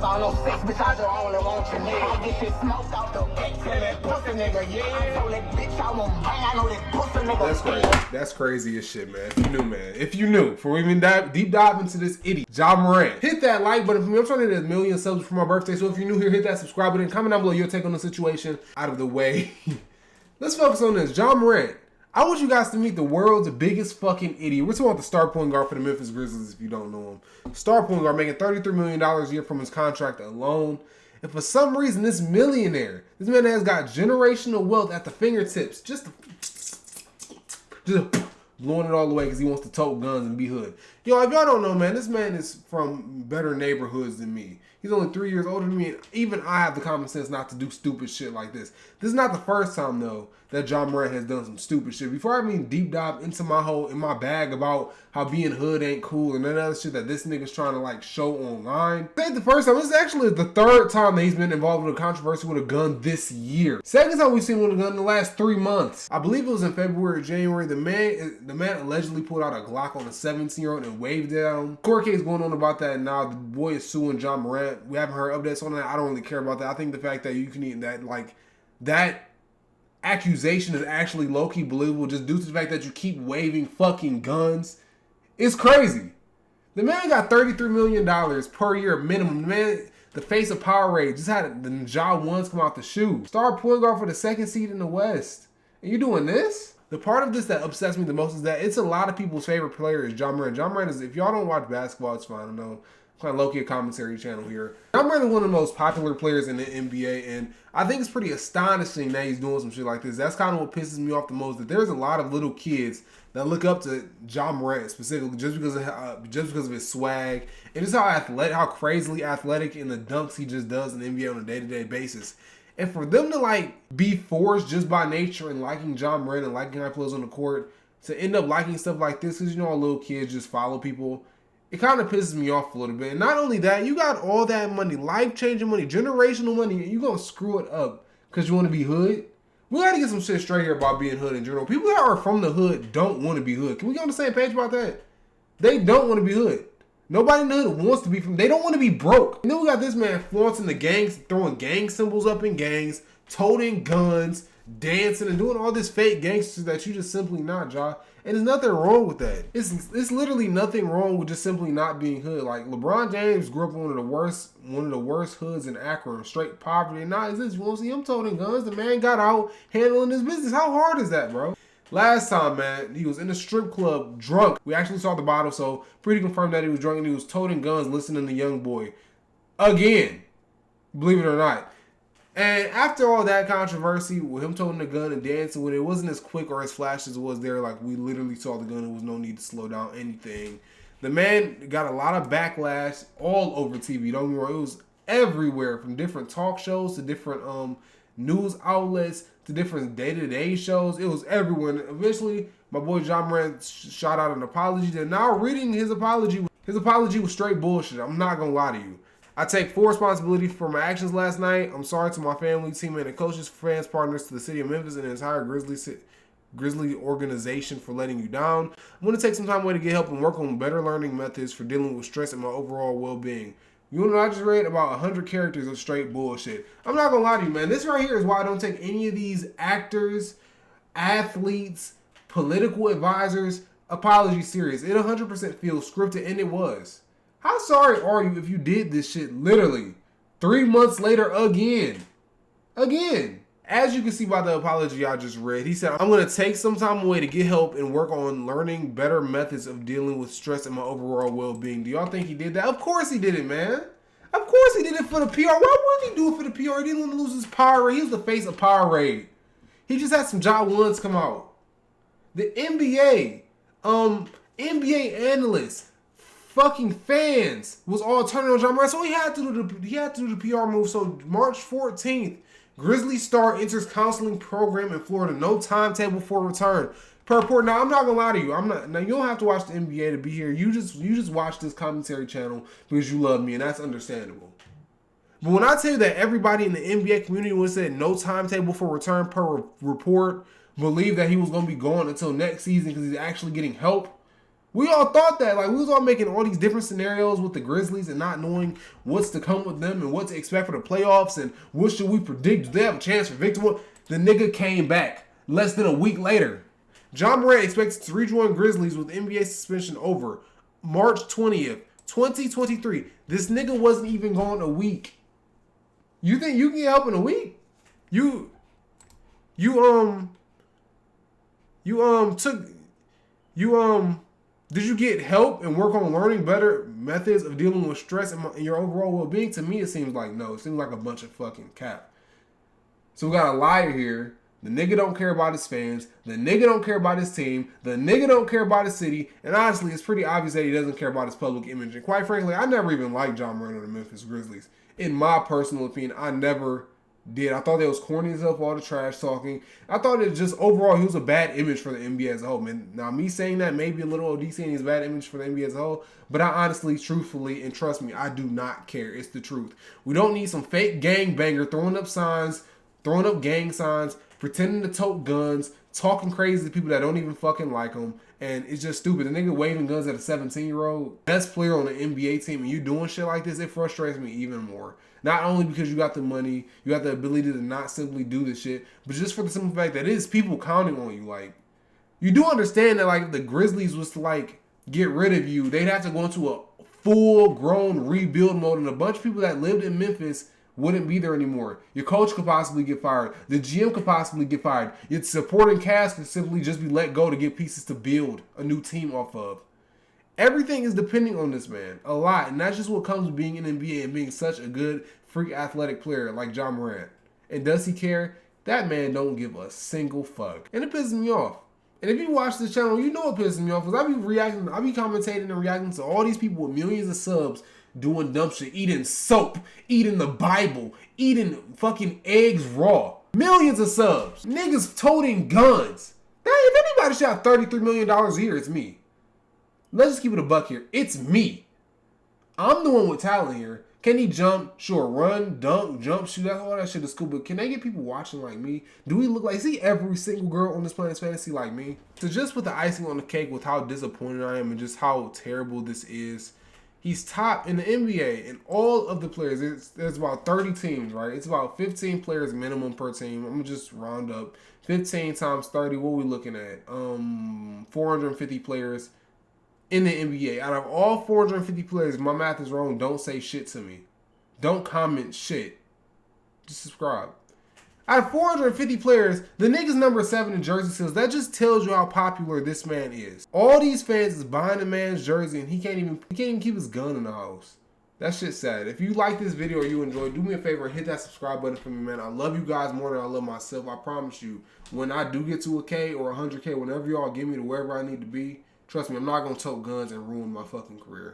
saw no sex, bitch, I just only want your nigga. I get shit smoked out the bitch, tell that pussy nigga, yeah. I told that bitch I won't bang, I know that pussy nigga. That's crazy. That's crazy as shit, man. If you knew, man. If you knew. Before we even deep dive into this idiot, Ja Morant. Hit that like button for me. I'm trying to hit 1 million subs for my birthday, so if you're new here, hit that subscribe button. Comment down below your take on the situation. Out of the way. Let's focus on this. Ja Morant. I want you guys to meet the world's biggest fucking idiot. We're talking about the star point guard for the Memphis Grizzlies, if you don't know him. Star point guard making $33 million a year from his contract alone. And for some reason, this millionaire, this man has got generational wealth at the fingertips. Just blowing it all the way because he wants to tote guns and be hood. Yo, if y'all don't know, man, this man is from better neighborhoods than me. He's only 3 years older than me, and even I have the common sense not to do stupid shit like this. This is not the first time, though, that Ja Morant has done some stupid shit. Before I even deep dive into my bag about how being hood ain't cool and none of that other shit that this nigga's trying to, like, show online. This ain't the first time. This is actually the third time that he's been involved with a controversy with a gun this year. Second time we've seen him with a gun in the last 3 months. I believe it was in February or January. The man allegedly pulled out a Glock on a 17-year-old and waved it at him. Court case going on about that now. The boy is suing Ja Morant. We haven't heard updates on that. I don't really care about that. I think the fact that you can eat that, like, that accusation is actually low-key believable just due to the fact that you keep waving fucking guns. It's crazy. The man got $33 million per year minimum. The man, the face of Powerade, just had the Ja ones come out the shoe. Star point guard for the second seed in the West. And you doing this? The part of this that upsets me the most is that it's a lot of people's favorite player is Ja Morant. Ja Morant is, if y'all don't watch basketball, it's fine. I know. Kind of low-key a commentary channel here. Ja Morant is one of the most popular players in the NBA, and I think it's pretty astonishing that he's doing some shit like this. That's kind of what pisses me off the most, that there's a lot of little kids that look up to Ja Morant specifically just because of his swag and just how crazily athletic in the dunks he just does in the NBA on a day-to-day basis. And for them to like be forced just by nature and liking Ja Morant and liking how he plays on the court to end up liking stuff like this, because you know all little kids just follow people. It kind of pisses me off a little bit. And not only that, you got all that money, life-changing money, generational money, and you going to screw it up because you want to be hood? We got to get some shit straight here about being hood in general. People that are from the hood don't want to be hood. Can we get on the same page about that? They don't want to be hood. Nobody in the hood wants to be from... They don't want to be broke. And then we got this man flaunting the gangs, throwing gang symbols up in gangs, toting guns, dancing, and doing all this fake gangster that you just simply not, Ja. And there's nothing wrong with that. It's literally nothing wrong with just simply not being hood. Like LeBron James grew up in one of the worst hoods in Akron, straight poverty. And now you won't see him toting guns. The man got out handling his business. How hard is that, bro? Last time, man, he was in a strip club drunk. We actually saw the bottle, so pretty confirmed that he was drunk and he was toting guns, listening to Young Boy. Again, believe it or not. And after all that controversy with him toting the gun and dancing with it, it wasn't as quick or as flash as it was there. Like, we literally saw the gun. There was no need to slow down anything. The man got a lot of backlash all over TV. Don't get me wrong. It was everywhere, from different talk shows to different news outlets to different day-to-day shows. It was everywhere. And eventually, my boy Ja Morant shot out an apology. And now reading his apology was straight bullshit. I'm not going to lie to you. I take full responsibility for my actions last night. I'm sorry to my family, teammates, and coaches, fans, partners, to the city of Memphis and the entire Grizzly organization for letting you down. I'm going to take some time away to get help and work on better learning methods for dealing with stress and my overall well-being. You know what I just read? About 100 characters of straight bullshit. I'm not going to lie to you, man. This right here is why I don't take any of these actors, athletes, political advisors apology serious. It 100% feels scripted, and it was. How sorry are you if you did this shit literally 3 months later again? Again. As you can see by the apology I just read, he said, I'm going to take some time away to get help and work on learning better methods of dealing with stress and my overall well-being. Do y'all think he did that? Of course he did it, man. Of course he did it for the PR. Why wouldn't he do it for the PR? He didn't want to lose his Powerade. He was the face of Powerade. He just had some Ja ones come out. The NBA analysts, fucking fans was all turning on Ja Morant, so he had to do the PR move. So March 14th, Grizzly star enters counseling program in Florida. No timetable for return. Per report. Now I'm not gonna lie to you. Now you don't have to watch the NBA to be here. You just watch this commentary channel because you love me, and that's understandable. But when I tell you that everybody in the NBA community was said no timetable for return per report, believed that he was gonna be gone until next season because he's actually getting help. We all thought that. Like, we was all making all these different scenarios with the Grizzlies and not knowing what's to come with them and what to expect for the playoffs and what should we predict. Do they have a chance for victory? The nigga came back less than a week later. Ja Morant expected to rejoin Grizzlies with NBA suspension over March 20th, 2023. This nigga wasn't even gone a week. You think you can get help in a week? Did you get help and work on learning better methods of dealing with stress and your overall well-being? To me, it seems like no. It seems like a bunch of fucking cap. So we got a liar here. The nigga don't care about his fans. The nigga don't care about his team. The nigga don't care about his city. And honestly, it's pretty obvious that he doesn't care about his public image. And quite frankly, I never even liked Ja Morant on the Memphis Grizzlies. In my personal opinion, I never did. I thought they was corny as hell for all the trash talking. I thought it just overall he was a bad image for the NBA as a whole, man. Now me saying that, maybe a little OD saying he's a bad image for the NBA as a whole, but I honestly, truthfully, and trust me, I do not care. It's the truth. We don't need some fake gangbanger throwing up signs, throwing up gang signs, pretending to tote guns, talking crazy to people that don't even fucking like him. And it's just stupid. The nigga waving guns at a 17-year-old, best player on the NBA team, and you doing shit like this, it frustrates me even more. Not only because you got the money, you got the ability to not simply do this shit, but just for the simple fact that it is people counting on you. Like, you do understand that, like, if the Grizzlies was to, like, get rid of you, they'd have to go into a full-grown rebuild mode, and a bunch of people that lived in Memphis wouldn't be there anymore. Your coach could possibly get fired. The GM could possibly get fired. Your supporting cast could simply just be let go to get pieces to build a new team off of. Everything is depending on this man a lot, and that's just what comes with being in NBA and being such a good freak athletic player like Ja Morant. And does he care? That man don't give a single fuck, and it pisses me off. And if you watch this channel, you know it pisses me off because I be commentating and reacting to all these people with millions of subs doing dumb shit, eating soap, eating the Bible, eating fucking eggs raw. Millions of subs, niggas toting guns. If anybody should have $33 million a year, it's me. Let's just keep it a buck here. It's me. I'm the one with talent here. Can he jump? Sure. Run, dunk, jump, shoot. All that shit is cool. But can they get people watching like me? Do we look like, see every single girl on this planet's fantasy like me? So just put the icing on the cake with how disappointed I am and just how terrible this is. He's top in the NBA and all of the players. There's about 30 teams, right? It's about 15 players minimum per team. I'm going to just round up. 15 times 30, what are we looking at? 450 players in the NBA. Out of all 450 players, my math is wrong. Don't say shit to me. Don't comment shit. Just subscribe. Out of 450 players, the nigga's number 7 in jersey sales. That just tells you how popular this man is. All these fans is buying the man's jersey and he can't even keep his gun in the house. That shit's sad. If you like this video or you enjoyed, do me a favor and hit that subscribe button for me, man. I love you guys more than I love myself. I promise you. When I do get to a K or 100K, whenever y'all get me to wherever I need to be, trust me, I'm not going to tote guns and ruin my fucking career.